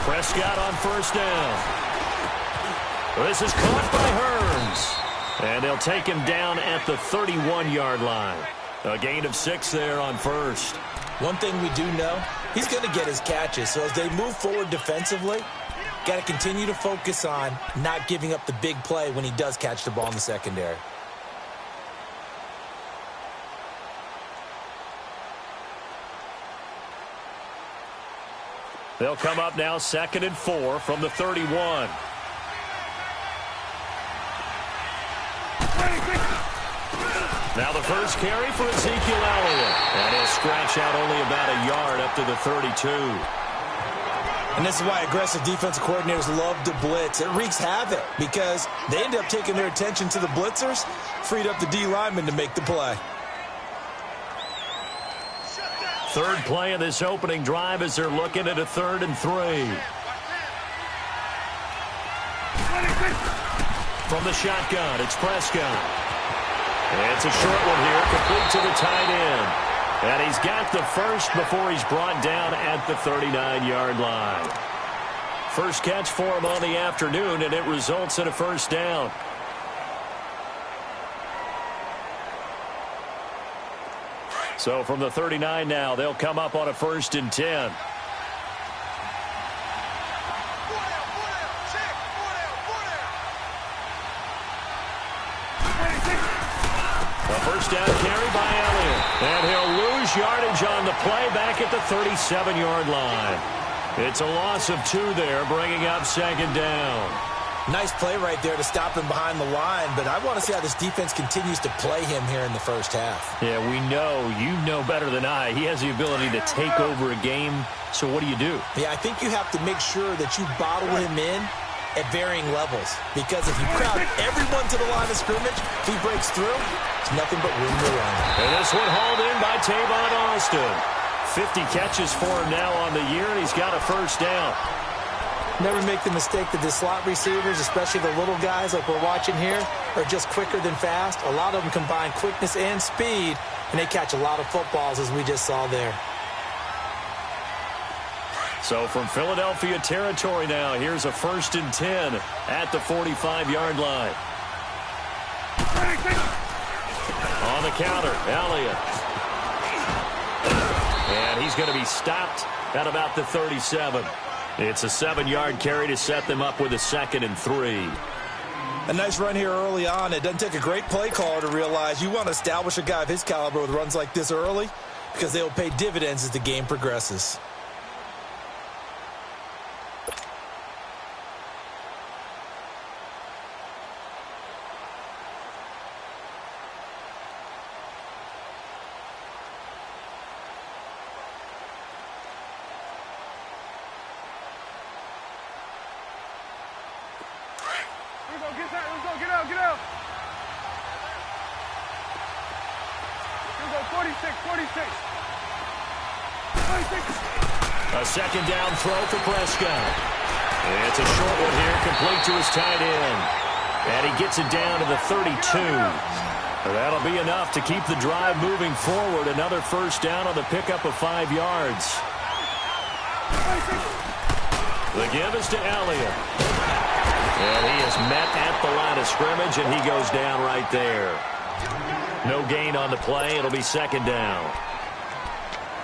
Prescott on first down. This is caught by Hearns. And they'll take him down at the 31-yard line. A gain of 6 there on first. One thing we do know, he's going to get his catches. So as they move forward defensively, got to continue to focus on not giving up the big play when he does catch the ball in the secondary. They'll come up now 2nd and 4 from the 31. Now the first carry for Ezekiel Elliott. And he'll scratch out only about a yard up to the 32. And this is why aggressive defensive coordinators love to blitz. It wreaks havoc because they end up taking their attention to the blitzers, freed up the D lineman to make the play. Third play of this opening drive as they're looking at a 3rd and 3. From the shotgun, it's Prescott. It's a short one here, complete to the tight end. And he's got the first before he's brought down at the 39-yard line. First catch for him on the afternoon, and it results in a first down. So from the 39 now, they'll come up on a 1st and 10. First down carry by Elliott. And he'll lose yardage on the play back at the 37-yard line. It's a loss of 2 there, bringing up 2nd down. Nice play right there to stop him behind the line, but I want to see how this defense continues to play him here in the first half. Yeah, we know. You know better than I. He has the ability to take over a game. So what do you do? Yeah, I think you have to make sure that you bottle him in at varying levels. Because if you crowd everyone to the line of scrimmage, if he breaks through, it's nothing but room to run. And this one hauled in by Tavon Austin. 50 catches for him now on the year, and he's got a first down. Never make the mistake that the slot receivers, especially the little guys like we're watching here, are just quicker than fast. A lot of them combine quickness and speed, and they catch a lot of footballs, as we just saw there. So from Philadelphia territory now, here's a 1st and 10 at the 45-yard line. On the counter, Elliott. And he's going to be stopped at about the 37. It's a 7-yard carry to set them up with a 2nd and 3. A nice run here early on. It doesn't take a great play caller to realize you want to establish a guy of his caliber with runs like this early because they will pay dividends as the game progresses. A 2nd down throw for Prescott. It's a short one here, complete to his tight end. And he gets it down to the 32. That'll be enough to keep the drive moving forward. Another first down on the pickup of 5 yards. The give is to Elliott. And he is met at the line of scrimmage, and he goes down right there. No gain on the play. It'll be 2nd down.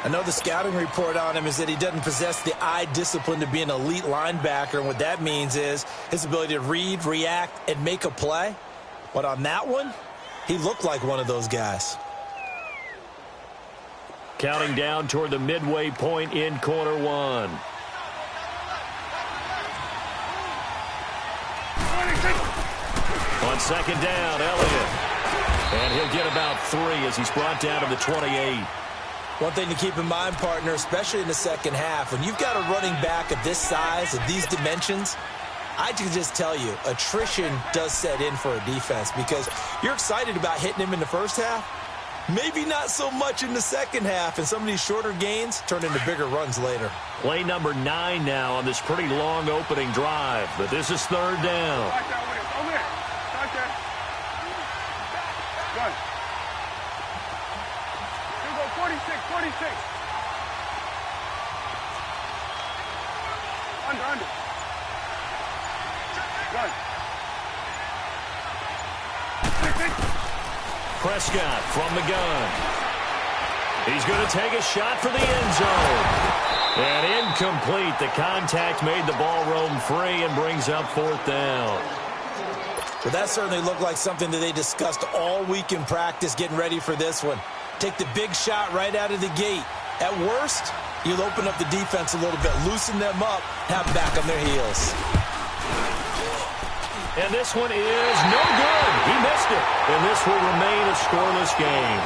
I know the scouting report on him is that he doesn't possess the eye discipline to be an elite linebacker. And what that means is his ability to read, react, and make a play. But on that one, he looked like one of those guys. Counting down toward the midway point in quarter 1. On 2nd down, Elliott. And he'll get about 3 as he's brought down to the 28. One thing to keep in mind, partner, especially in the second half, when you've got a running back of this size, of these dimensions, I can just tell you, attrition does set in for a defense because you're excited about hitting him in the first half. Maybe not so much in the second half, and some of these shorter gains turn into bigger runs later. Play number 9 now on this pretty long opening drive, but this is 3rd down. Under. Run. Prescott from the gun. He's going to take a shot for the end zone. And incomplete. The contact made the ball roam free and brings up 4th down. Well, that certainly looked like something that they discussed all week in practice getting ready for this one. Take the big shot right out of the gate. At worst, you'll open up the defense a little bit, loosen them up, have them back on their heels. And this one is no good. He missed it. And this will remain a scoreless game.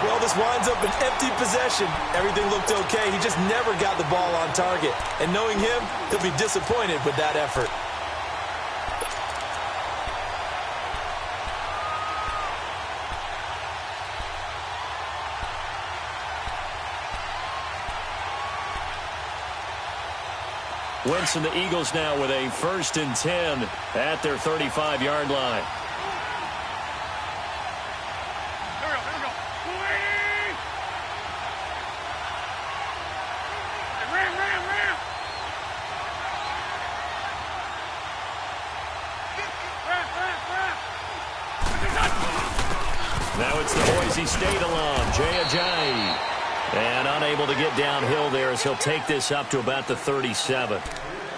Well, this winds up an empty possession. Everything looked okay. He just never got the ball on target. And knowing him, he'll be disappointed with that effort. Wentz and the Eagles now with a 1st and 10 at their 35-yard line. Here we go. Ram. Now it's the Boise State alum, Jay Ajayi. And unable to get downhill there as he'll take this up to about the 37.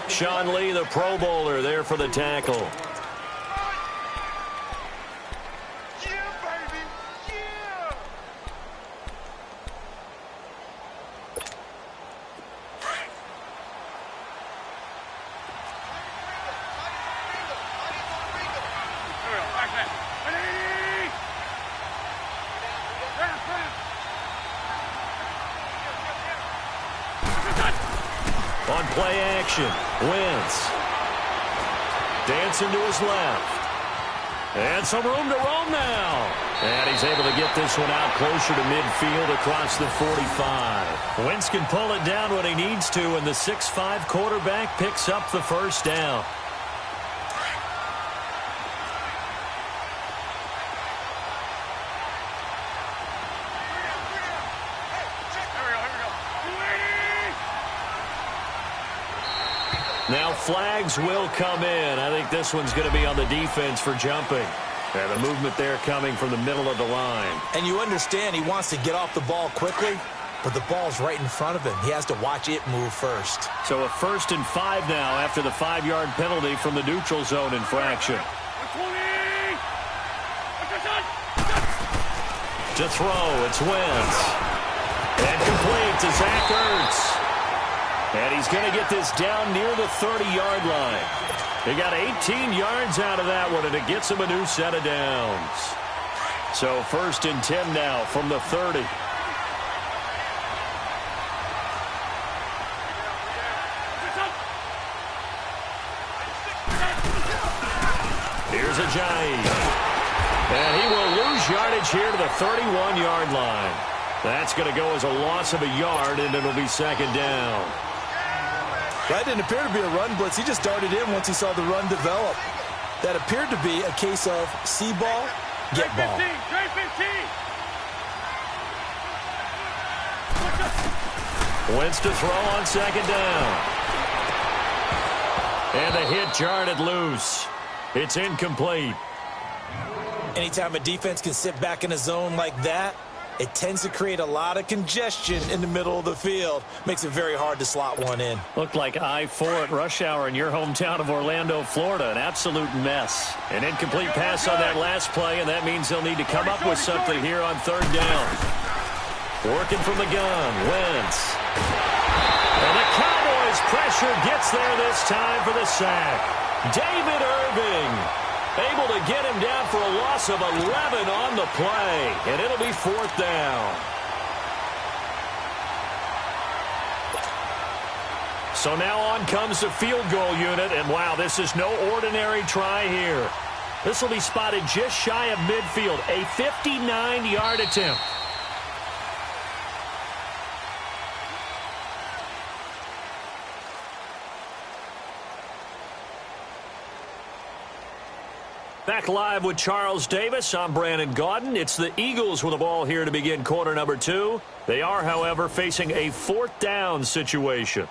Sean Lee, the Pro Bowler, there for the tackle. Yeah, baby. Yeah. Back that. On play action, Wentz. Dancing to his left. And some room to roam now. And he's able to get this one out closer to midfield across the 45. Wentz can pull it down when he needs to, and the 6'5" quarterback picks up the 1st down. Now flags will come in. I think this one's going to be on the defense for jumping. And the movement there coming from the middle of the line. And you understand he wants to get off the ball quickly, but the ball's right in front of him. He has to watch it move first. So a 1st and 5 now after the 5-yard penalty from the neutral zone infraction. To throw, it's Wentz. And complete to Zach Ertz. And he's going to get this down near the 30-yard line. He got 18 yards out of that one, and it gets him a new set of downs. So 1st and 10 now from the 30. Here's Ajayi. And he will lose yardage here to the 31-yard line. That's going to go as a loss of a yard, and it'll be 2nd down. That didn't appear to be a run blitz. He just darted in once he saw the run develop. That appeared to be a case of see ball, get ball. Wentz to throw on 2nd down. And the hit jarred it loose. It's incomplete. Anytime a defense can sit back in a zone like that, it tends to create a lot of congestion in the middle of the field. Makes it very hard to slot one in. Looked like I-4 at rush hour in your hometown of Orlando, Florida. An absolute mess. An incomplete pass on that last play, and that means they'll need to come up with something here on 3rd down. Working from the gun, Wentz. And the Cowboys' pressure gets there this time for the sack. David Irving able to get him down for a loss of 11 on the play, and it'll be 4th down. So now on comes the field goal unit, and wow, this is no ordinary try here. This will be spotted just shy of midfield, a 59-yard attempt. Back live with Charles Davis. I'm Brandon Gaudin. It's the Eagles with the ball here to begin quarter number 2. They are, however, facing a 4th down situation.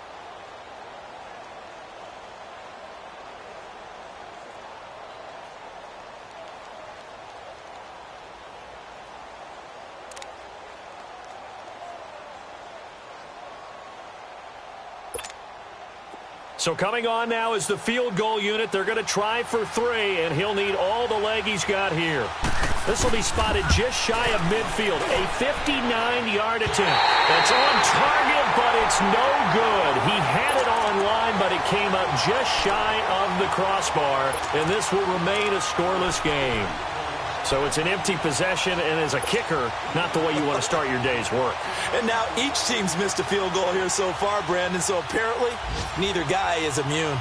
So coming on now is the field goal unit. They're going to try for 3, and he'll need all the leg he's got here. This will be spotted just shy of midfield. A 59-yard attempt. That's on target, but it's no good. He had it on line, but it came up just shy of the crossbar, and this will remain a scoreless game. So it's an empty possession, and as a kicker, not the way you want to start your day's work. And now each team's missed a field goal here so far, Brandon, so apparently neither guy is immune.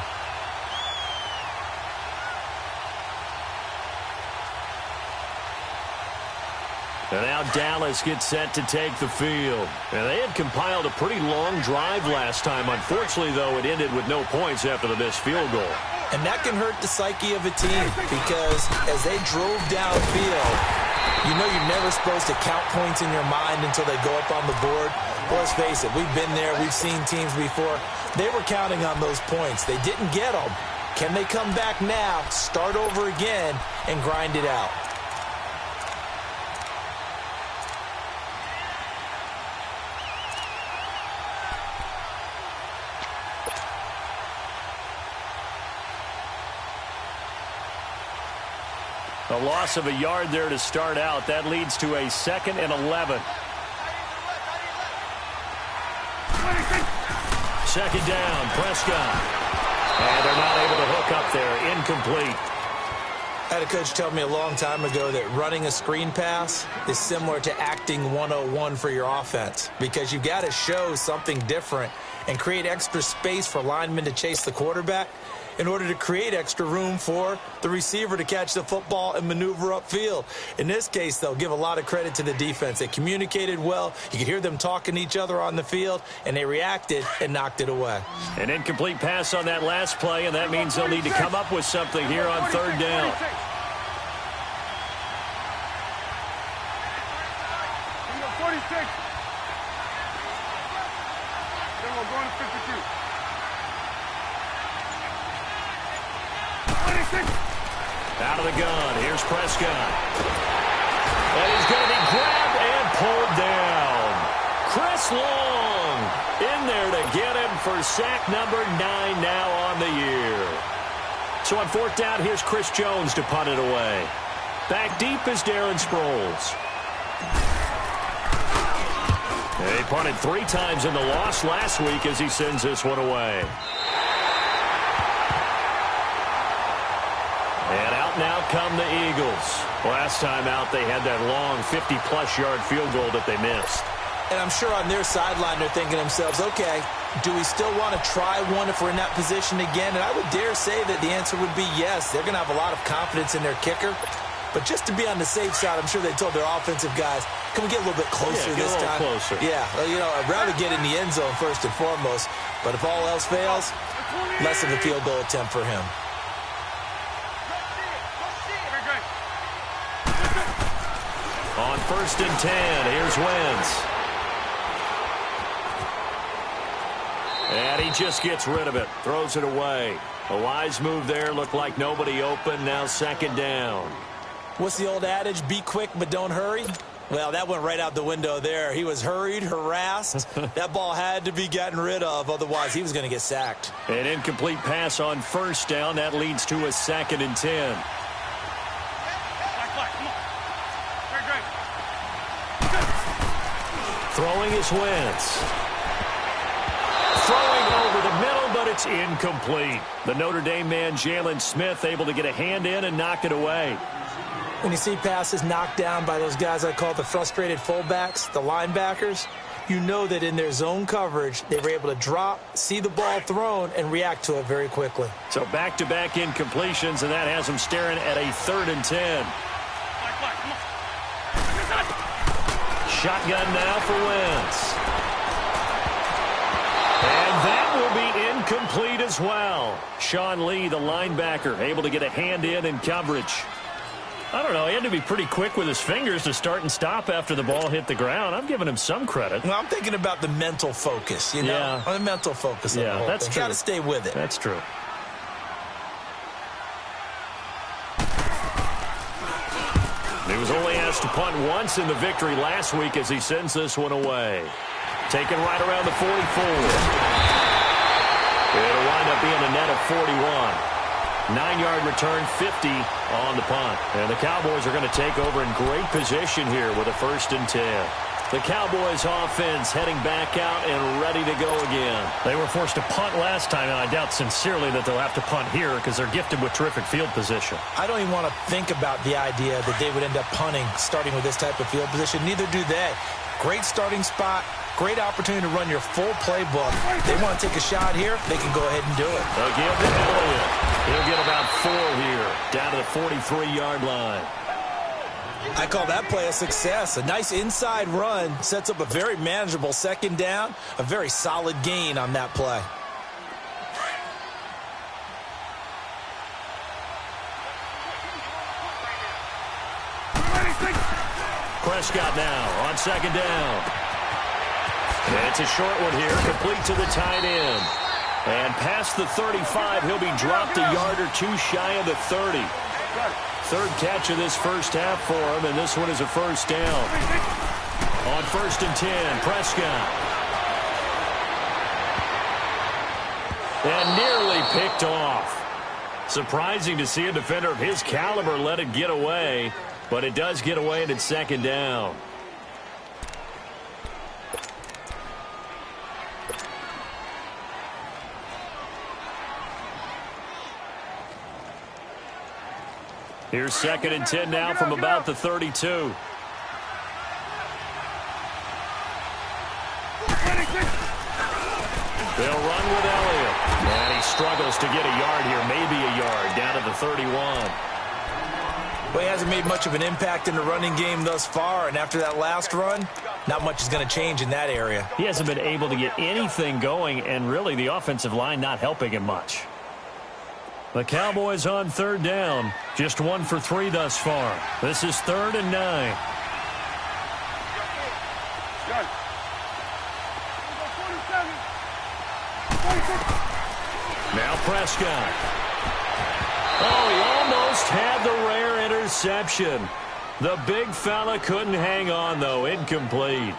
And now Dallas gets set to take the field. And they had compiled a pretty long drive last time. Unfortunately, though, it ended with no points after the missed field goal. And that can hurt the psyche of a team because as they drove downfield, you know you're never supposed to count points in your mind until they go up on the board. Well, let's face it, we've been there. We've seen teams before. They were counting on those points. They didn't get them. Can they come back now, start over again, and grind it out? A loss of a yard there to start out. That leads to a 2nd and 11. Second down, Prescott. And they're not able to hook up there. Incomplete. I had a coach tell me a long time ago that running a screen pass is similar to acting 101 for your offense because you've got to show something different and create extra space for linemen to chase the quarterback in order to create extra room for the receiver to catch the football and maneuver upfield. In this case, they'll give a lot of credit to the defense. They communicated well. You could hear them talking to each other on the field, and they reacted and knocked it away. An incomplete pass on that last play, and that means they'll need to come up with something here on 3rd down. Out of the gun, here's Prescott. And he's going to be grabbed and pulled down. Chris Long in there to get him for sack number 9 now on the year. So on 4th down, here's Chris Jones to punt it away. Back deep is Darren Sproles. He punted 3 times in the loss last week as he sends this one away. And out now come the Eagles. Last time out, they had that long 50-plus yard field goal that they missed. And I'm sure on their sideline they're thinking to themselves, okay, do we still want to try one if we're in that position again? And I would dare say that the answer would be yes. They're going to have a lot of confidence in their kicker. But just to be on the safe side, I'm sure they told their offensive guys, can we get a little bit closer this time? Closer. Yeah, well, you know, I'd rather get in the end zone first and foremost. But if all else fails, less of a field goal attempt for him. On 1st and 10, here's Wentz. And he just gets rid of it, throws it away. A wise move there, looked like nobody open, now 2nd down. What's the old adage, be quick but don't hurry? Well, that went right out the window there. He was hurried, harassed. That ball had to be gotten rid of, otherwise he was going to get sacked. An incomplete pass on 1st down, that leads to a 2nd and 10. Throwing is Wentz. Throwing over the middle, but it's incomplete. The Notre Dame man, Jalen Smith, able to get a hand in and knock it away. When you see passes knocked down by those guys I call the frustrated fullbacks, the linebackers, you know that in their zone coverage, they were able to drop, see the ball thrown, and react to it very quickly. So back-to-back incompletions, and that has them staring at a 3rd and 10. Shotgun now for Wentz. And that will be incomplete as well. Sean Lee, the linebacker, able to get a hand in coverage. I don't know. He had to be pretty quick with his fingers to start and stop after the ball hit the ground. I'm giving him some credit. Well, I'm thinking about the mental focus, you know? Yeah. The mental focus. Yeah, that's true. Got to stay with it. That's true. He was only asked to punt once in the victory last week as he sends this one away. Taken right around the 44. It'll wind up being a net of 41. 9-yard return, 50 on the punt. And the Cowboys are going to take over in great position here with a 1st and 10. The Cowboys offense heading back out and ready to go again. They were forced to punt last time, and I doubt sincerely that they'll have to punt here because they're gifted with terrific field position. I don't even want to think about the idea that they would end up punting starting with this type of field position. Neither do they. Great starting spot, great opportunity to run your full playbook. They want to take a shot here, they can go ahead and do it. They'll give to Elliott. He'll get about 4 here, down to the 43-yard line. I call that play a success. A nice inside run sets up a very manageable 2nd down, a very solid gain on that play. Prescott now on 2nd down. And it's a short one here, complete to the tight end. And past the 35, he'll be dropped a yard or 2 shy of the 30. 3rd catch of this first half for him, and this one is a 1st down. On 1st and 10, Prescott. And nearly picked off. Surprising to see a defender of his caliber let it get away, but it does get away, and it's 2nd down. Here's 2nd and 10 now from about the 32. They'll run with Elliott. And he struggles to get a yard here, maybe a yard, down to the 31. Well, he hasn't made much of an impact in the running game thus far, and after that last run, not much is going to change in that area. He hasn't been able to get anything going, and really the offensive line not helping him much. The Cowboys on 3rd down. Just 1 for 3 thus far. This is 3rd and 9. Now Prescott. Oh, he almost had the rare interception. The big fella couldn't hang on, though. Incomplete.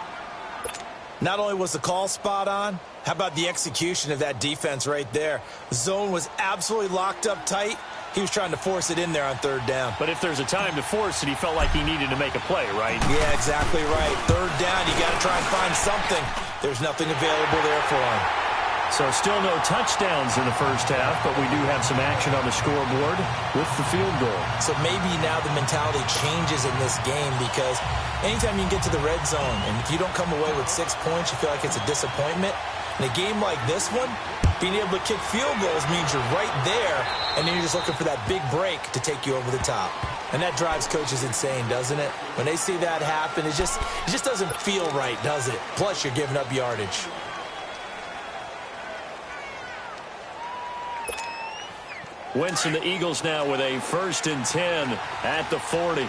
Not only was the call spot on, how about the execution of that defense right there? The zone was absolutely locked up tight. He was trying to force it in there on 3rd down. But if there's a time to force it, he felt like he needed to make a play, right? Yeah, exactly right. 3rd down, you got to try and find something. There's nothing available there for him. So still no touchdowns in the first half, but we do have some action on the scoreboard with the field goal. So maybe now the mentality changes in this game because anytime you can get to the red zone and if you don't come away with 6 points, you feel like it's a disappointment. In a game like this one, being able to kick field goals means you're right there, and then you're just looking for that big break to take you over the top. And that drives coaches insane, doesn't it? When they see that happen, it just doesn't feel right, does it? Plus, you're giving up yardage. Wentz and the Eagles now with a 1st and 10 at the 40.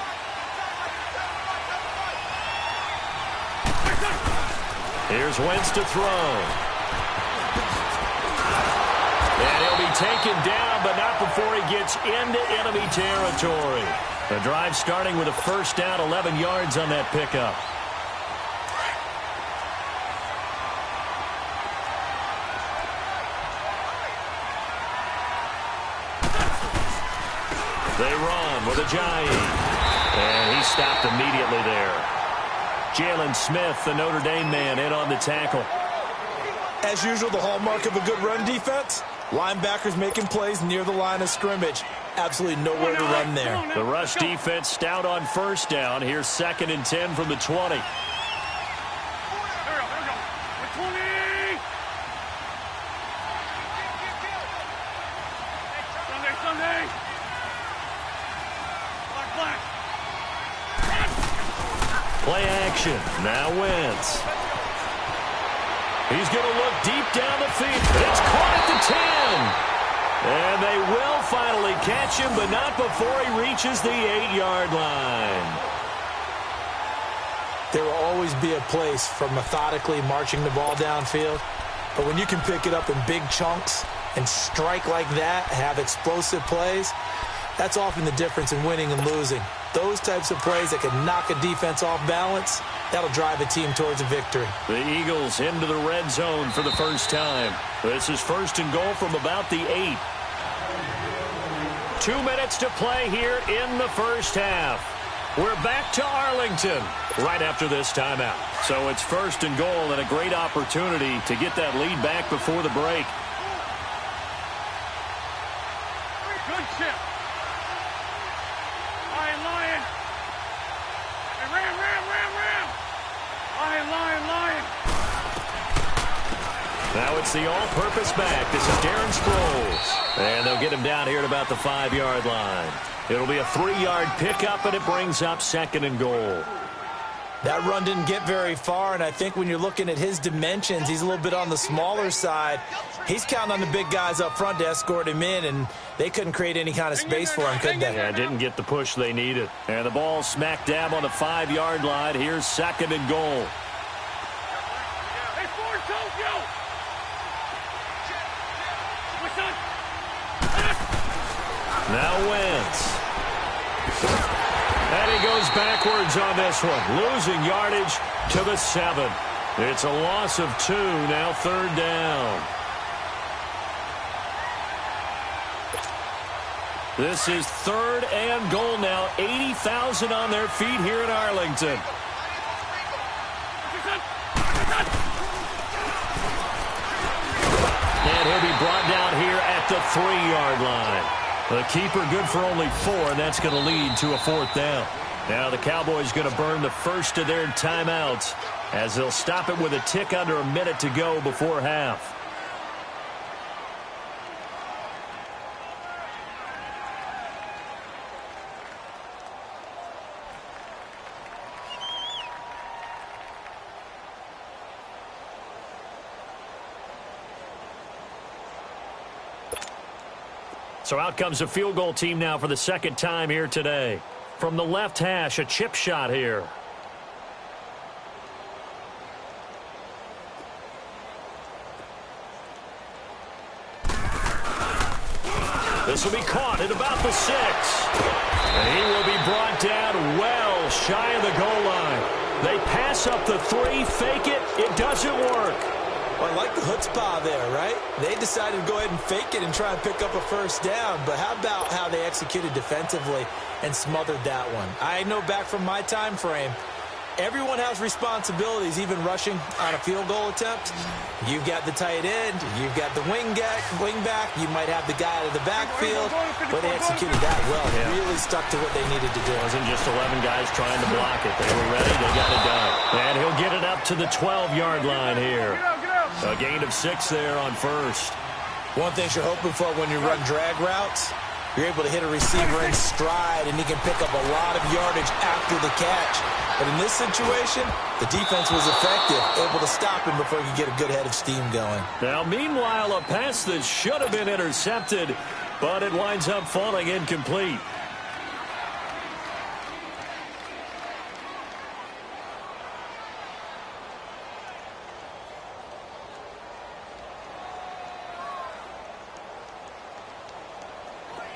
Here's Wentz to throw. And he'll be taken down, but not before he gets into enemy territory. The drive starting with a 1st down, 11 yards on that pickup. They run with Ajayi. And he stopped immediately there. Jalen Smith, the Notre Dame man, in on the tackle. As usual, the hallmark of a good run defense, linebackers making plays near the line of scrimmage. Absolutely nowhere to run there. The rush defense stout on 1st down. Here's 2nd and 10 from the 20. Play action. Now Wentz. He's going to look deep down the field. It's caught at the 10. And they will finally catch him, but not before he reaches the 8-yard line. There will always be a place for methodically marching the ball downfield. But when you can pick it up in big chunks and strike like that, have explosive plays, that's often the difference in winning and losing. Those types of plays that can knock a defense off balance, That'll drive a team towards a victory. The Eagles into the red zone for the first time. This is first and goal from about the 8. 2 minutes to play here in the first half. We're back to Arlington right after this timeout. So it's first and goal and a great opportunity to get that lead back before the break. Good chip. Lion, lion. And ram. Lion. Now it's the all-purpose back. This is Darren Sproles. And they'll get him down here at about the 5-yard line. It'll be a 3-yard pickup, and it brings up second and goal. That run didn't get very far, and I think when you're looking at his dimensions, he's a little bit on the smaller side. He's counting on the big guys up front to escort him in, and they couldn't create any kind of space for him, could they? Yeah, didn't get the push they needed. And the ball smack dab on the 5-yard line. Here's second and goal. Hey, Ford, Tokyo. What's up? Now Wentz. And he goes backwards on this one, losing yardage to the 7. It's a loss of 2, now third down. This is third and goal now, 80,000 on their feet here in Arlington. And he'll be brought down here at the 3-yard line. The keeper good for only 4, and that's going to lead to a 4th down. Now the Cowboys going to burn the first of their timeouts as they'll stop it with a tick under a minute to go before half. So out comes the field goal team now for the second time here today. From the left hash, a chip shot here. This will be caught at about the 6. And he will be brought down well shy of the goal line. They pass up the 3, fake it. It doesn't work. Well, I like the chutzpah there, right? They decided to go ahead and fake it and try and pick up a first down. But how about how they executed defensively and smothered that one? I know back from my time frame, everyone has responsibilities, even rushing on a field goal attempt. You've got the tight end. You've got the wing back. You might have the guy out of the backfield. But they executed that well. They really stuck to what they needed to do. It wasn't just 11 guys trying to block it. They were ready. They got it done. And he'll get it up to the 12-yard line here. A gain of 6 there on first. One thing you're hoping for when you run drag routes, you're able to hit a receiver in stride, and he can pick up a lot of yardage after the catch. But in this situation, the defense was effective, able to stop him before he could get a good head of steam going. Now, meanwhile, a pass that should have been intercepted, but it winds up falling incomplete.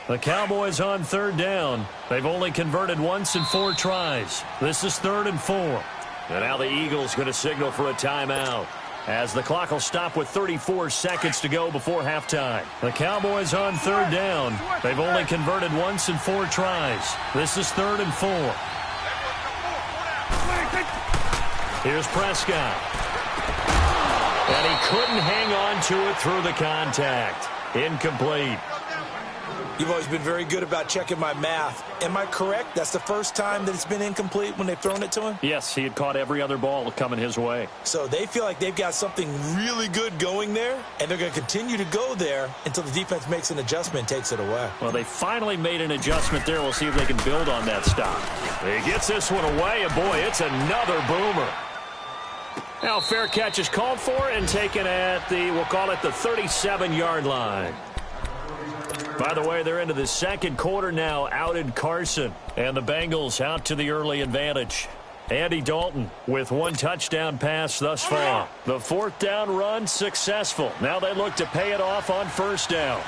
The Cowboys on third down. They've only converted once in 4 tries. This is 3rd and 4. And now the Eagles going to signal for a timeout as the clock will stop with 34 seconds to go before halftime. The Cowboys on third down. They've only converted once in 4 tries. This is 3rd and 4. Here's Prescott. And he couldn't hang on to it through the contact. Incomplete. You've always been very good about checking my math. Am I correct? That's the first time that it's been incomplete when they've thrown it to him? Yes, he had caught every other ball coming his way. So they feel like they've got something really good going there, and they're going to continue to go there until the defense makes an adjustment and takes it away. Well, they finally made an adjustment there. We'll see if they can build on that stop. He gets this one away, and boy, it's another boomer. Now, fair catch is called for and taken at the, we'll call it the 37-yard line. By the way, they're into the second quarter now, out in Carson. And the Bengals out to the early advantage. Andy Dalton with 1 touchdown pass thus far. The 4th down run successful. Now they look to pay it off on first down.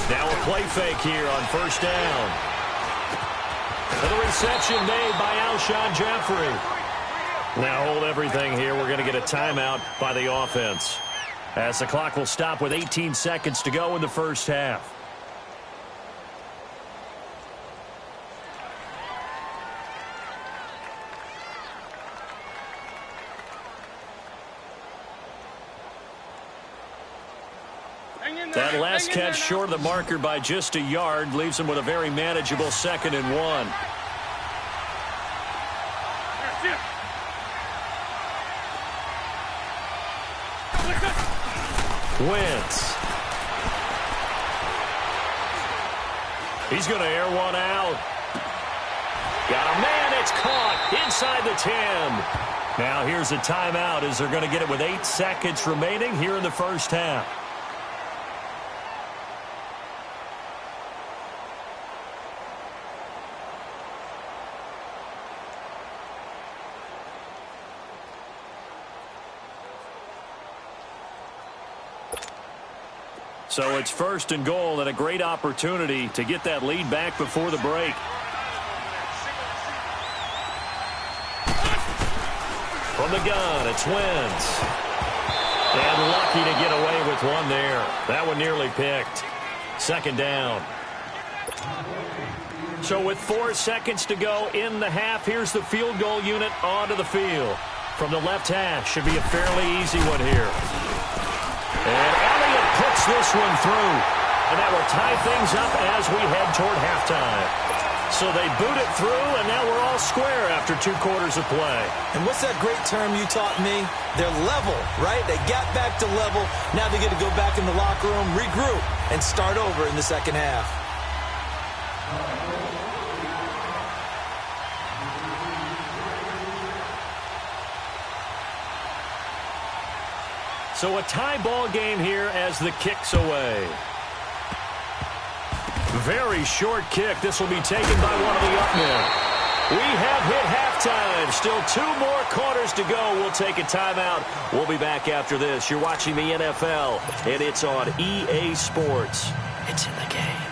Now a play fake here on first down. And the reception made by Alshon Jeffrey. Now hold everything here. We're going to get a timeout by the offense, as the clock will stop with 18 seconds to go in the first half. That last catch short of the marker by just a yard leaves him with a very manageable 2nd and 1. Wentz. He's going to air one out. Got a man. It's caught inside the 10. Now here's a timeout as they're going to get it with 8 seconds remaining here in the first half. So it's 1st and goal and a great opportunity to get that lead back before the break. From the gun, it's Wentz. And lucky to get away with one there. That one nearly picked. 2nd down. So with 4 seconds to go in the half, here's the field goal unit onto the field. From the left hash, should be a fairly easy one here. And Elliott puts this one through. And that will tie things up as we head toward halftime. So they boot it through, and now we're all square after 2 quarters of play. And what's that great term you taught me? They're level, right? They got back to level. Now they get to go back in the locker room, regroup, and start over in the second half. So a tie ball game here as the kick's away. Very short kick. This will be taken by one of the up men. We have hit halftime. Still 2 more quarters to go. We'll take a timeout. We'll be back after this. You're watching the NFL, and it's on EA Sports. It's in the game.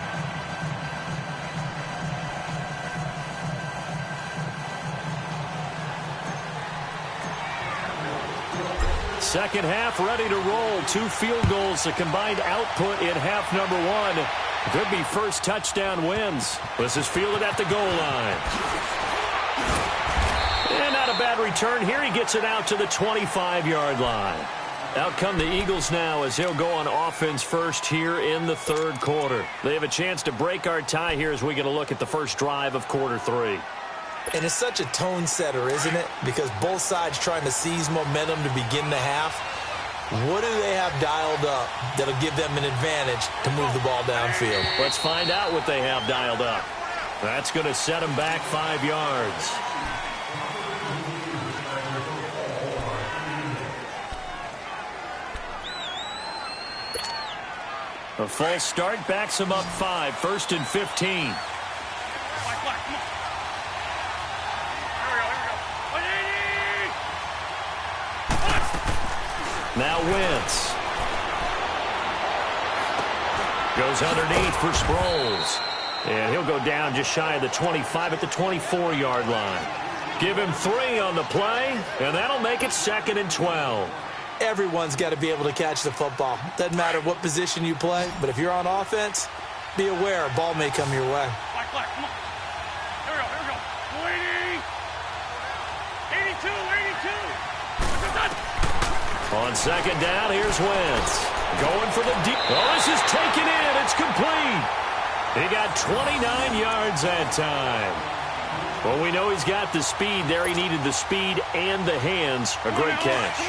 Second half ready to roll. 2 field goals, a combined output in half number 1. Could be first touchdown wins. This is fielded at the goal line. And not a bad return here. He gets it out to the 25-yard line. Out come the Eagles now as they'll go on offense first here in the 3rd quarter. They have a chance to break our tie here as we get a look at the first drive of quarter 3. And it's such a tone setter, isn't it? Because both sides trying to seize momentum to begin the half. What do they have dialed up that'll give them an advantage to move the ball downfield? Let's find out what they have dialed up. That's going to set them back 5 yards. A false start backs them up 5, 1st and 15. Now Wentz. Goes underneath for Sproles. And he'll go down just shy of the 25 at the 24-yard line. Give him 3 on the play, and that'll make it 2nd and 12. Everyone's got to be able to catch the football. Doesn't matter what position you play, but if you're on offense, be aware a ball may come your way. Come on. Here we go. 82. On 2nd down, here's Wentz. Going for the deep. Oh, this is taken in. It's complete. He got 29 yards that time. Well, we know he's got the speed there. He needed the speed and the hands. A great catch.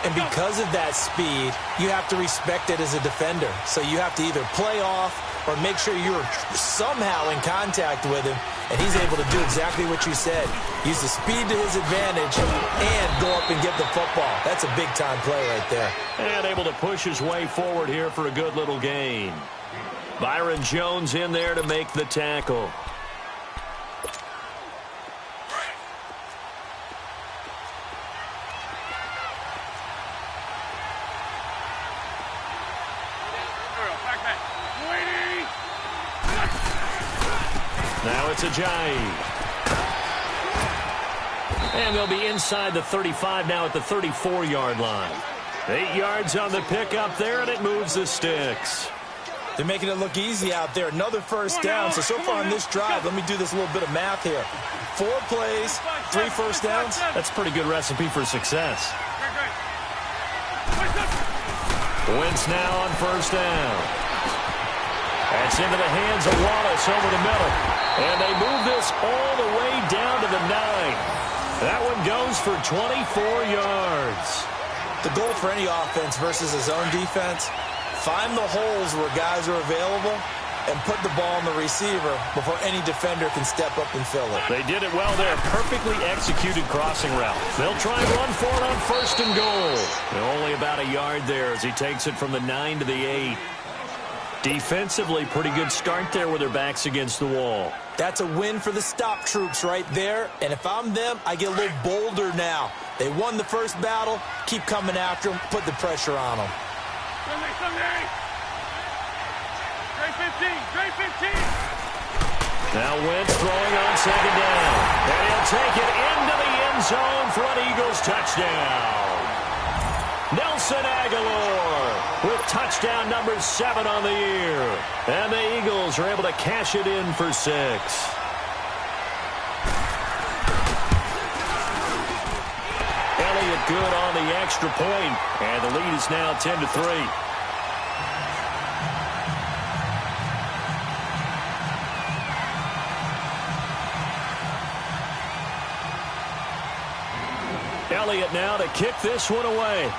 And because of that speed, you have to respect it as a defender. So you have to either play off or make sure you're somehow in contact with him, and he's able to do exactly what you said. Use the speed to his advantage and go up and get the football. That's a big-time play right there. And able to push his way forward here for a good little gain. Byron Jones in there to make the tackle. Back. 20. It's Ajayi. And they'll be inside the 35 now at the 34-yard line. 8 yards on the pickup there, and it moves the sticks. They're making it look easy out there. Another first down. So far on this drive, let me do this little bit of math here. 4 plays, 3 first downs. That's a pretty good recipe for success. Wentz now on first down. That's into the hands of Wallace over the middle. And they move this all the way down to the 9. That one goes for 24 yards. The goal for any offense versus a zone defense, find the holes where guys are available and put the ball on the receiver before any defender can step up and fill it. They did it well there. Perfectly executed crossing route. They'll try and run for it on first and goal. They're only about a yard there as he takes it from the 9 to the 8. Defensively, pretty good start there with their backs against the wall. That's a win for the stop troops right there. And if I'm them, I get a little bolder now. They won the first battle. Keep coming after them. Put the pressure on them. Great 15. Now Wentz throwing on second down. And he'll take it into the end zone for an Eagles touchdown. Nelson Aguilar with touchdown number 7 on the year. And the Eagles are able to cash it in for 6. Elliott good on the extra point, and the lead is now 10-3. Elliott now to kick this one away.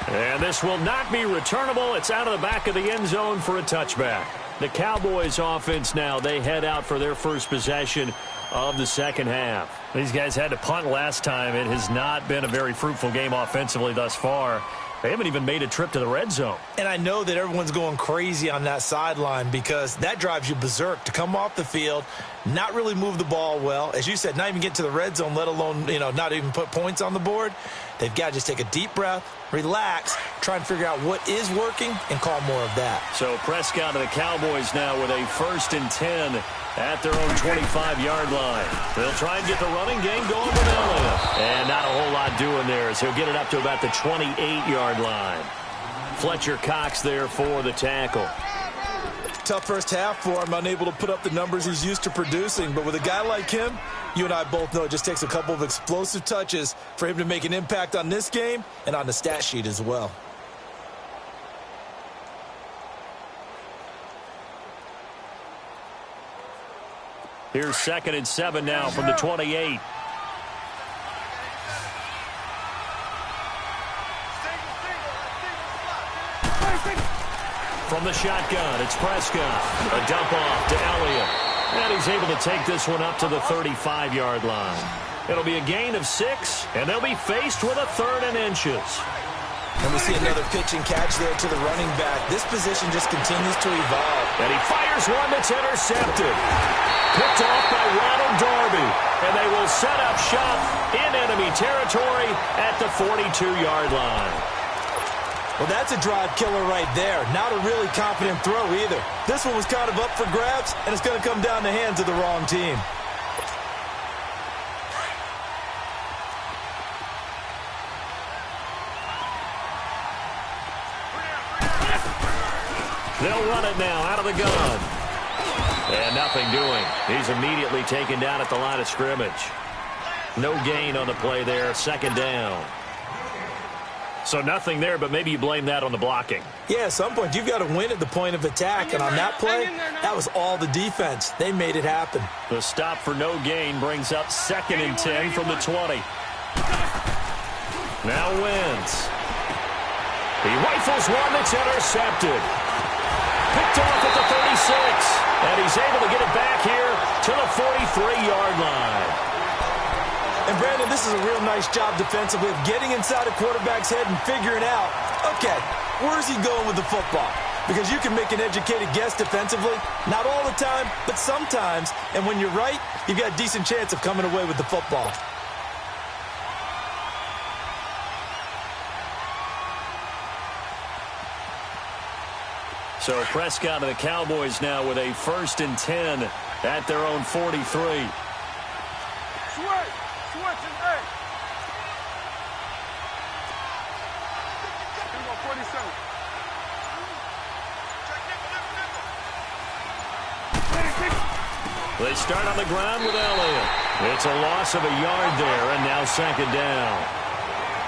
And this will not be returnable. It's out of the back of the end zone for a touchback. The Cowboys offense now, they head out for their first possession of the second half. These guys had to punt last time. It has not been a very fruitful game offensively thus far. They haven't even made a trip to the red zone. And I know that everyone's going crazy on that sideline because that drives you berserk to come off the field, not really move the ball well. As you said, not even get to the red zone, let alone, not even put points on the board. They've got to just take a deep breath, relax, try and figure out what is working, and call more of that. So Prescott and the Cowboys now with a 1st and 10 at their own 25-yard line. They'll try and get the running game going with Elliott. And not a whole lot doing there as he'll get it up to about the 28-yard line. Fletcher Cox there for the tackle. Tough first half for him, unable to put up the numbers he's used to producing. But with a guy like him, you and I both know it just takes a couple of explosive touches for him to make an impact on this game and on the stat sheet as well. Here's 2nd and 7 now from the 28. From the shotgun, it's Prescott. A dump off to Elliott. And he's able to take this one up to the 35-yard line. It'll be a gain of 6, and they'll be faced with a 3rd and inches. And we see another pitch and catch there to the running back. This position just continues to evolve. And he fires one that's intercepted. Picked off by Ronald Darby. And they will set up shop in enemy territory at the 42-yard line. Well, that's a drive killer right there. Not a really confident throw either. This one was kind of up for grabs, and it's going to come down the hands of the wrong team. They'll run it now out of the gun. And nothing doing. He's immediately taken down at the line of scrimmage. No gain on the play there. 2nd down. So nothing there, but maybe you blame that on the blocking. Yeah, at some point, you've got to win at the point of attack. And on that play, that was all the defense. They made it happen. The stop for no gain brings up 2nd and 10 from the 20. Now Wentz. He rifles one that's intercepted. Picked off at the 36. And he's able to get it back here to the 43-yard line. And, Brandon, this is a real nice job defensively of getting inside a quarterback's head and figuring out, okay, where's he going with the football? Because you can make an educated guess defensively. Not all the time, but sometimes. And when you're right, you've got a decent chance of coming away with the football. So Prescott and the Cowboys now with a 1st and 10 at their own 43. Switch and A. Here we go, 47. They start on the ground with Elliott. It's a loss of a yard there, and now 2nd down.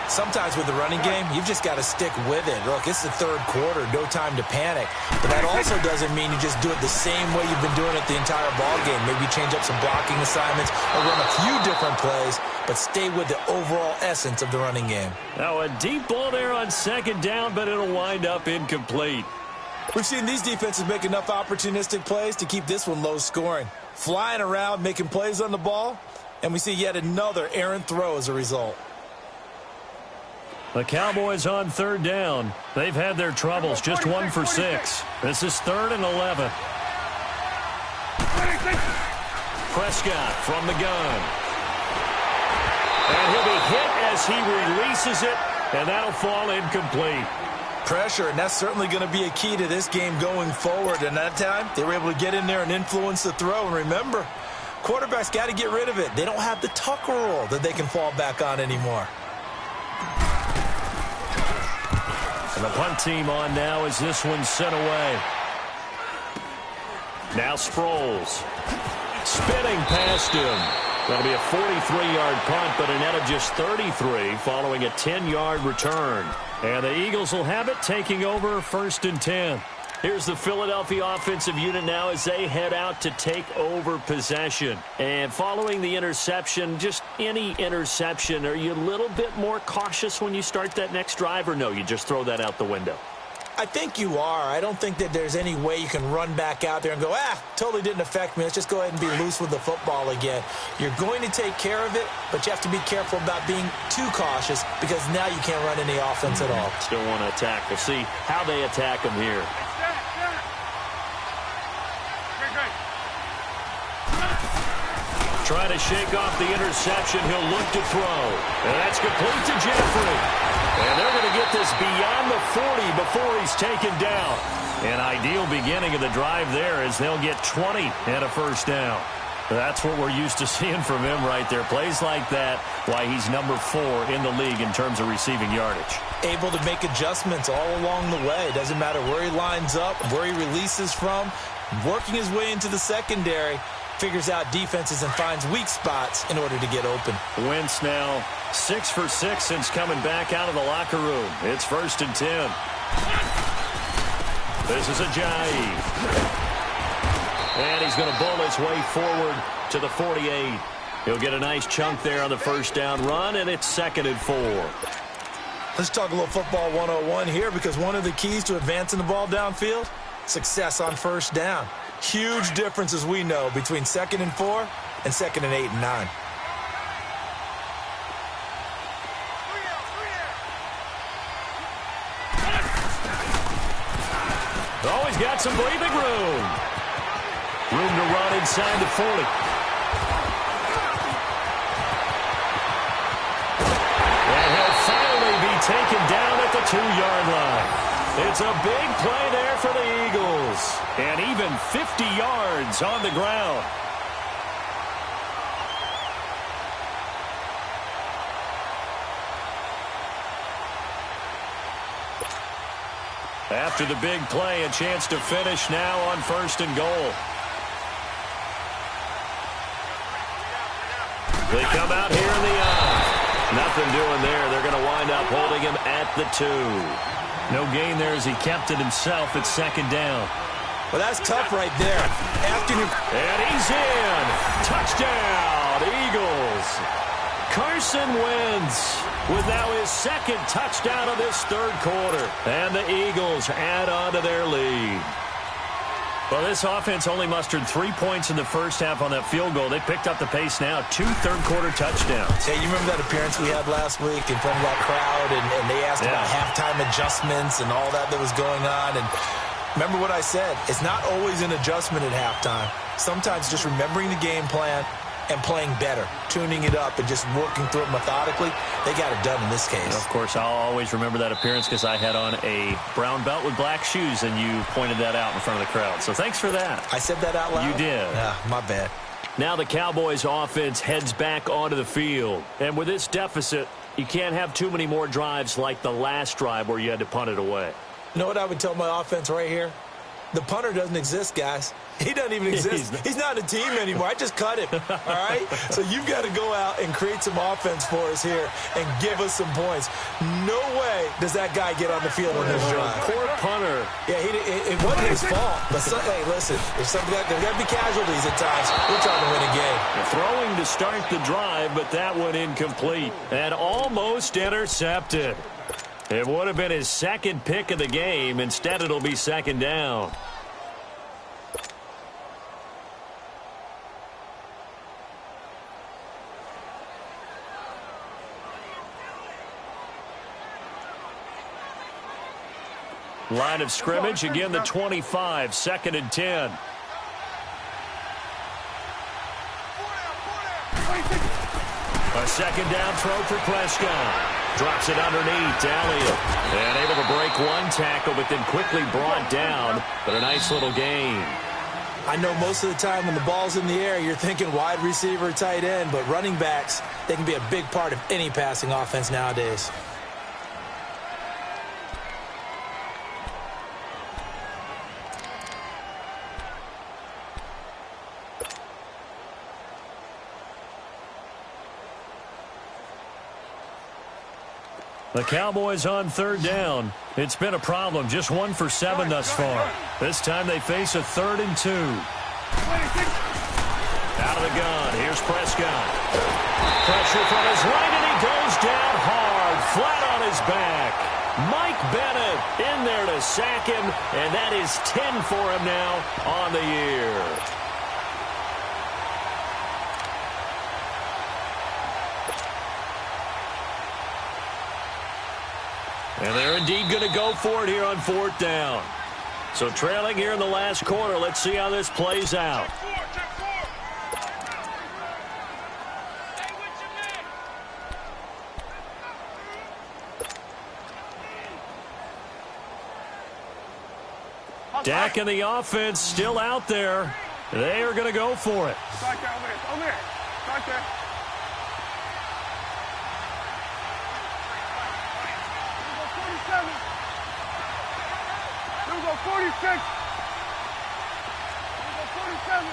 Sometimes with the running game, you've just got to stick with it. Look, it's the 3rd quarter, no time to panic. But that also doesn't mean you just do it the same way you've been doing it the entire ball game. Maybe change up some blocking assignments or run a few different plays, but stay with the overall essence of the running game. Now a deep ball there on 2nd down, but it'll wind up incomplete. We've seen these defenses make enough opportunistic plays to keep this one low scoring. Flying around, making plays on the ball, and we see yet another errant throw as a result. The Cowboys on 3rd down. They've had their troubles, just 1 for 6. This is 3rd and 11. Prescott from the gun. And he'll be hit as he releases it, and that'll fall incomplete. Pressure, and that's certainly going to be a key to this game going forward. And that time, they were able to get in there and influence the throw. And remember, quarterbacks got to get rid of it. They don't have the tuck rule that they can fall back on anymore. And the punt team on now as this one's sent away. Now Sproles. Spinning past him. That'll be a 43-yard punt, but a net of just 33 following a 10-yard return. And the Eagles will have it, taking over 1st and 10. Here's the Philadelphia offensive unit now as they head out to take over possession. And following the interception, just any interception, are you a little bit more cautious when you start that next drive, or no, you just throw that out the window? I think you are. I don't think that there's any way you can run back out there and go, totally didn't affect me. Let's just go ahead and be loose with the football again. You're going to take care of it, but you have to be careful about being too cautious because now you can't run any offense at all. Still want to attack. We'll see how they attack them here. Trying to shake off the interception. He'll look to throw. And that's complete to Jeffrey. And they're going to get this beyond the 40 before he's taken down. An ideal beginning of the drive there as they'll get 20 and a 1st down. That's what we're used to seeing from him right there. Plays like that, why he's number 4 in the league in terms of receiving yardage. Able to make adjustments all along the way. Doesn't matter where he lines up, where he releases from. Working his way into the secondary. Figures out defenses and finds weak spots in order to get open. Wentz now 6 for 6 since coming back out of the locker room. It's 1st and 10. This is Ajayi. And he's going to bull his way forward to the 48. He'll get a nice chunk there on the 1st down run, and it's 2nd and 4. Let's talk a little football 101 here because one of the keys to advancing the ball downfield, success on 1st down. Huge difference, as we know, between 2nd and 4 and 2nd and 8 and 9. Always got some breathing room. Room to run inside the 40. And he'll finally be taken down at the 2-yard line. It's a big play there for the Eagles. And even 50 yards on the ground. After the big play, a chance to finish now on 1st and goal. They come out here in the eye. Nothing doing there. They're going to wind up holding him at the 2. No gain there as he kept it himself at 2nd down. Well, that's tough right there. And he's in. Touchdown, Eagles. Carson Wentz with now his 2nd touchdown of this 3rd quarter. And the Eagles add on to their lead. Well, this offense only mustered 3 points in the 1st half on that field goal. They picked up the pace now. 2 third-quarter touchdowns. Hey, you remember that appearance we had last week in front of that crowd, and they asked about halftime adjustments and all that was going on. And remember what I said. It's not always an adjustment at halftime. Sometimes just remembering the game plan, and playing better, tuning it up and just working through it methodically. They got it done in this case. Of course, I'll always remember that appearance because I had on a brown belt with black shoes, and you pointed that out in front of the crowd. So thanks for that. I said that out loud? You did. Yeah, my bad. Now the Cowboys offense heads back onto the field. And with this deficit, you can't have too many more drives like the last drive where you had to punt it away. You know what I would tell my offense right here? The punter doesn't exist, guys. He doesn't even exist. He's not a team anymore. I just cut him, all right? So you've got to go out and create some offense for us here and give us some points. No way does that guy get on the field on this drive. Poor punter. Yeah, it wasn't his fault. But, hey, listen, there's got to be casualties at times. We're trying to win a game. Throwing to start the drive, but that one incomplete and almost intercepted. It would have been his second pick of the game. Instead, it'll be second down. Line of scrimmage, again the 25, 2nd and 10. A second down throw for Prescott. Drops it underneath to Elliott. And able to break one tackle, but then quickly brought down. But a nice little gain. I know most of the time when the ball's in the air, you're thinking wide receiver, tight end, but running backs, they can be a big part of any passing offense nowadays. The Cowboys on 3rd down. It's been a problem. Just 1 for 7 thus far. This time they face a 3rd and 2. Out of the gun. Here's Prescott. Pressure from his right, and he goes down hard, flat on his back. Mike Bennett in there to sack him, and that is 10 for him now on the year. And they're indeed going to go for it here on 4th down. So trailing here in the last quarter. Let's see how this plays out. Dak and the offense still out there. They are going to go for it. Right there, over there. Right there. Here we go, 46. Here we go, 47.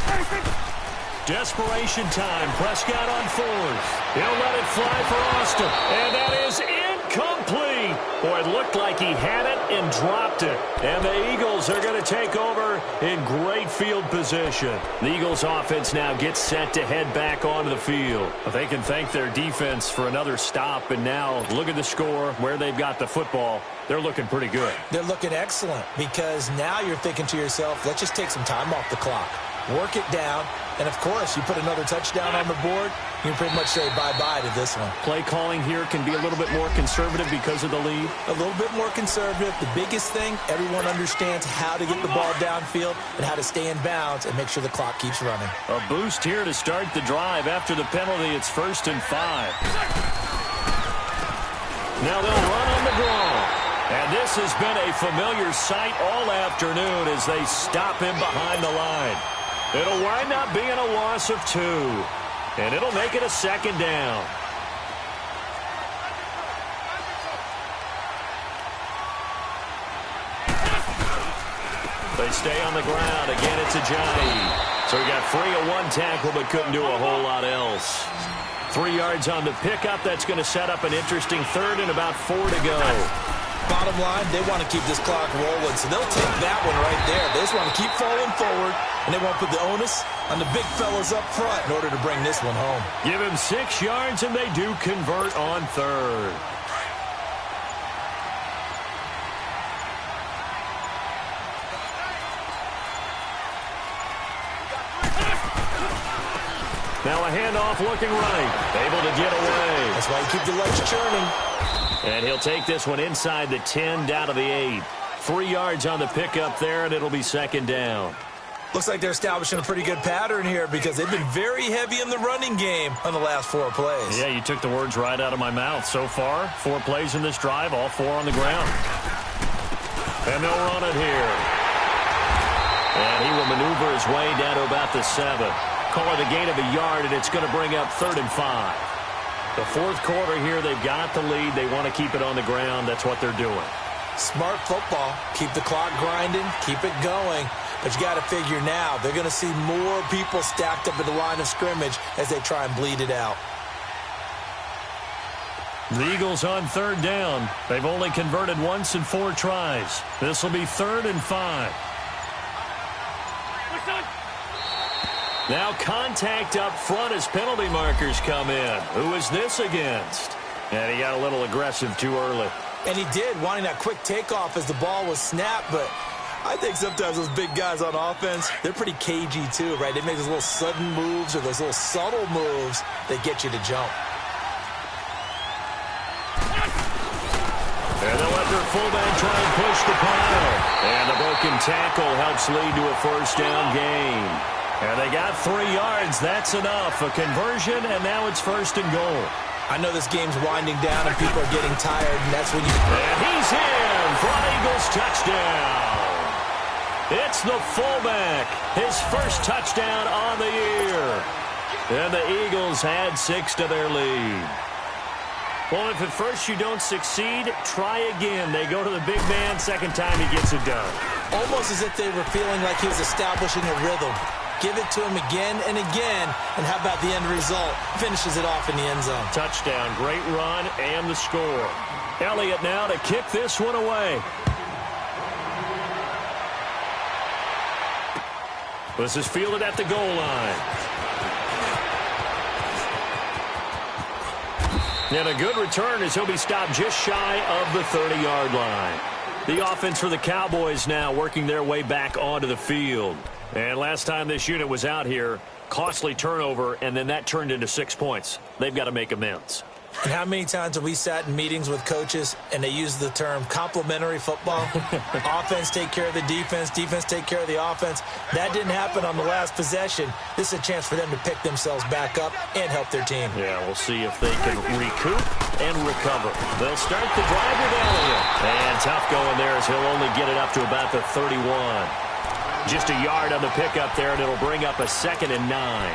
46. Desperation time. Prescott on 4th. He'll let it fly for Austin. And that is incomplete. Boy, it looked like he had it and dropped it. And the Eagles are going to take over in great field position. The Eagles offense now gets set to head back onto the field. Well, they can thank their defense for another stop. And now look at the score, where they've got the football. They're looking pretty good. They're looking excellent because now you're thinking to yourself, let's just take some time off the clock. Work it down, and of course, you put another touchdown on the board, you can pretty much say bye-bye to this one. Play calling here can be a little bit more conservative because of the lead. A little bit more conservative. The biggest thing, everyone understands how to get the ball downfield and how to stay in bounds and make sure the clock keeps running. A boost here to start the drive. After the penalty, it's 1st and 5. Now they'll run on the draw. And this has been a familiar sight all afternoon as they stop him behind the line. It'll wind up being a loss of 2. And it'll make it a 2nd down. They stay on the ground. Again, it's Ajayi. So he got free of one tackle but couldn't do a whole lot else. 3 yards on the pickup. That's going to set up an interesting 3rd and about 4 to go. Bottom line, they want to keep this clock rolling, so they'll take that one right there. They just want to keep falling forward, and they want to put the onus on the big fellas up front in order to bring this one home. Give him 6 yards, and they do convert on 3rd. Now a handoff looking right. Able to get away. That's why you keep the legs churning. And he'll take this one inside the 10 down to the 8. 3 yards on the pickup there, and it'll be 2nd down. Looks like they're establishing a pretty good pattern here because they've been very heavy in the running game on the last 4 plays. Yeah, you took the words right out of my mouth. So far, 4 plays in this drive, all 4 on the ground. And they'll run it here. And he will maneuver his way down to about the 7. Call it a gain of a yard, and it's going to bring up 3rd and 5. The 4th quarter here, they've got the lead. They want to keep it on the ground. That's what they're doing. Smart football. Keep the clock grinding. Keep it going. But you got to figure now, they're going to see more people stacked up at the line of scrimmage as they try and bleed it out. The Eagles on 3rd down. They've only converted once in 4 tries. This will be 3rd and 5. Now contact up front as penalty markers come in. Who is this against? And he got a little aggressive too early. And he did, wanting that quick takeoff as the ball was snapped, but I think sometimes those big guys on offense, they're pretty cagey too, right? They make those little sudden moves or those little subtle moves that get you to jump. And they'll let their fullback try and push the pile. And the broken tackle helps lead to a 1st down gain. And they got 3 yards. That's enough. A conversion, and now it's 1st and goal. I know this game's winding down and people are getting tired, and that's when you... And he's in for an Eagles touchdown. It's the fullback. His first touchdown on the year. And the Eagles add 6 to their lead. Well, if at first you don't succeed, try again. They go to the big man. Second time he gets it done. Almost as if they were feeling like he was establishing a rhythm. Give it to him again and again, and how about the end result? Finishes it off in the end zone. Touchdown, great run, and the score. Elliott now to kick this one away. This is fielded at the goal line. And a good return as he'll be stopped just shy of the 30-yard line. The offense for the Cowboys now working their way back onto the field. And last time this unit was out here, costly turnover, and then that turned into 6 points. They've got to make amends. And how many times have we sat in meetings with coaches and they use the term complementary football? Offense take care of the defense, defense take care of the offense. That didn't happen on the last possession. This is a chance for them to pick themselves back up and help their team. Yeah, we'll see if they can recoup and recover. They'll start the drive with Elliott. And tough going there as he'll only get it up to about the 31. Just a yard on the pickup there, and it'll bring up a 2nd and 9.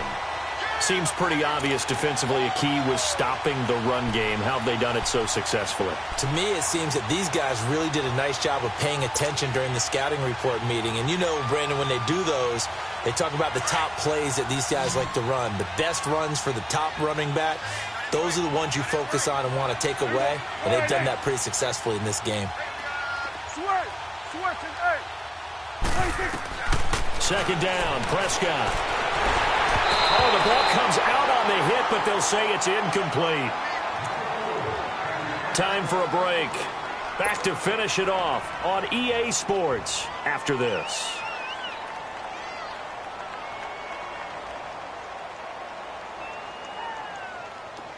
Seems pretty obvious defensively a key was stopping the run game. How have they done it so successfully? To me, it seems that these guys really did a nice job of paying attention during the scouting report meeting. And you know, Brandon, when they do those, they talk about the top plays that these guys like to run. The best runs for the top running back, those are the ones you focus on and want to take away. And they've done that pretty successfully in this game. Second down, Prescott. Oh, the ball comes out on the hit, but they'll say it's incomplete. Time for a break. Back to finish it off on EA Sports after this.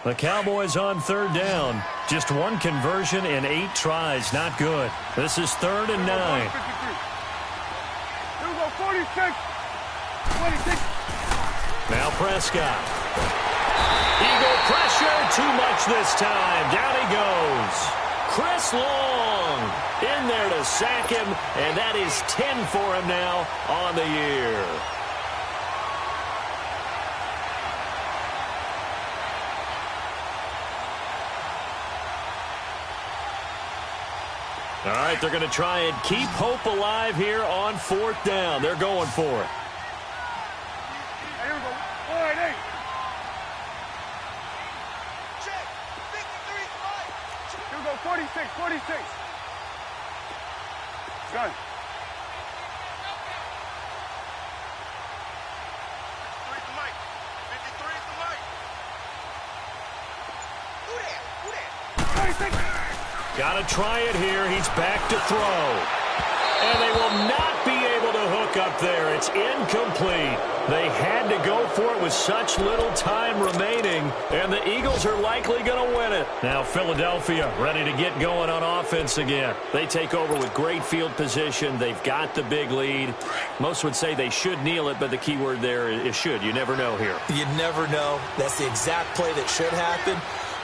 The Cowboys on 3rd down. Just 1 conversion in 8 tries. Not good. This is 3rd and 9. Here we go, 46. 26. Now Prescott. Eagle pressure, too much this time. Down he goes. Chris Long in there to sack him, and that is 10 for him now on the year. All right, they're going to try and keep hope alive here on 4th down. They're going for it. Here we go. 4-8. Check. 53 right. Here we go. 46. 46. Gun. 53 to Mike. 53 to Mike. Who that? Who that? 26. Got to try it here. He's back to throw. And they will not be able to hook up there. It's incomplete. They had to go for it with such little time remaining, and the Eagles are likely going to win it. Now Philadelphia ready to get going on offense again. They take over with great field position. They've got the big lead. Most would say they should kneel it, but the key word there is should. You never know here. You never know. That's the exact play that should happen.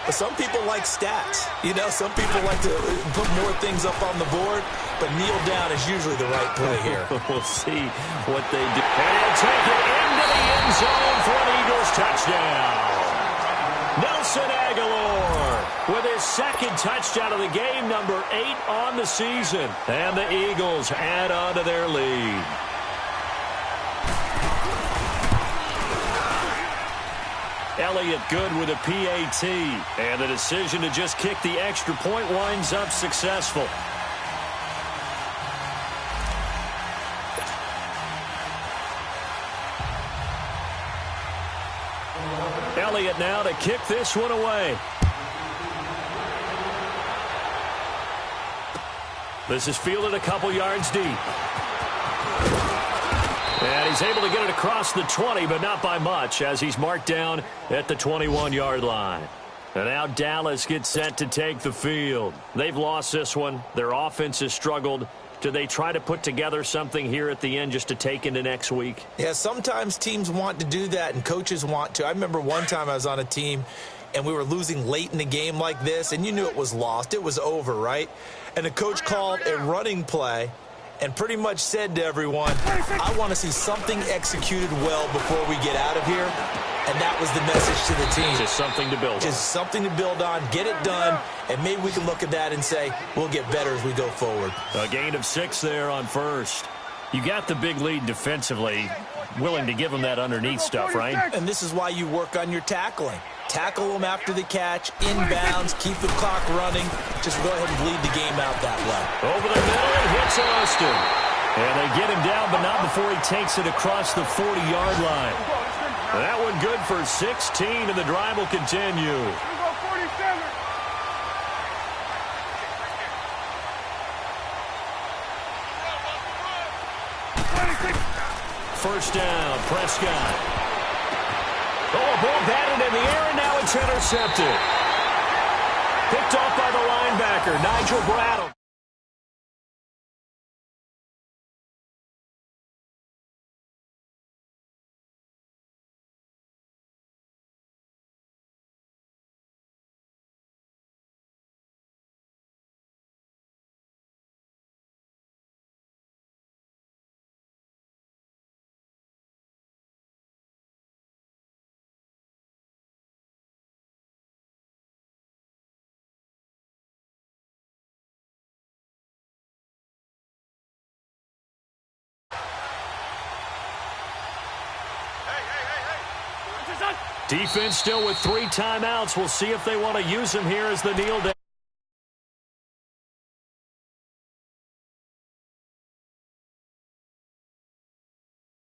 But some people like stats. You know, some people like to put more things up on the board, but kneel down is usually the right play here. We'll see what they do. And he'll take it into the end zone for an Eagles touchdown. Nelson Aguilar with his second touchdown of the game, number 8 on the season. And the Eagles add on to their lead. Elliott good with a PAT. And the decision to just kick the extra point winds up successful. Elliott now to kick this one away. This is fielded a couple yards deep. And he's able to get it across the 20, but not by much, as he's marked down at the 21-yard line. And now Dallas gets set to take the field. They've lost this one. Their offense has struggled. Do they try to put together something here at the end just to take into next week? Yeah, sometimes teams want to do that, and coaches want to. I remember one time I was on a team, and we were losing late in the game like this, and you knew it was lost. It was over, right? And the coach called a running play and pretty much said to everyone, I want to see something executed well before we get out of here. And that was the message to the team. Just something to build on. Just something to build on, get it done, and maybe we can look at that and say, we'll get better as we go forward. A gain of 6 there on first. You got the big lead defensively, willing to give them that underneath stuff, right? And this is why you work on your tackling. Tackle them after the catch, inbounds, keep the clock running. Just go ahead and bleed the game out that way. Over the middle, it hits Austin. And they get him down, but not before he takes it across the 40-yard line. That one good for 16, and the drive will continue. First down, Prescott. Oh, ball batted in the air, and now it's intercepted. Picked off by the linebacker, Nigel Bradham. Defense still with 3 timeouts. We'll see if they want to use them here as the kneel down.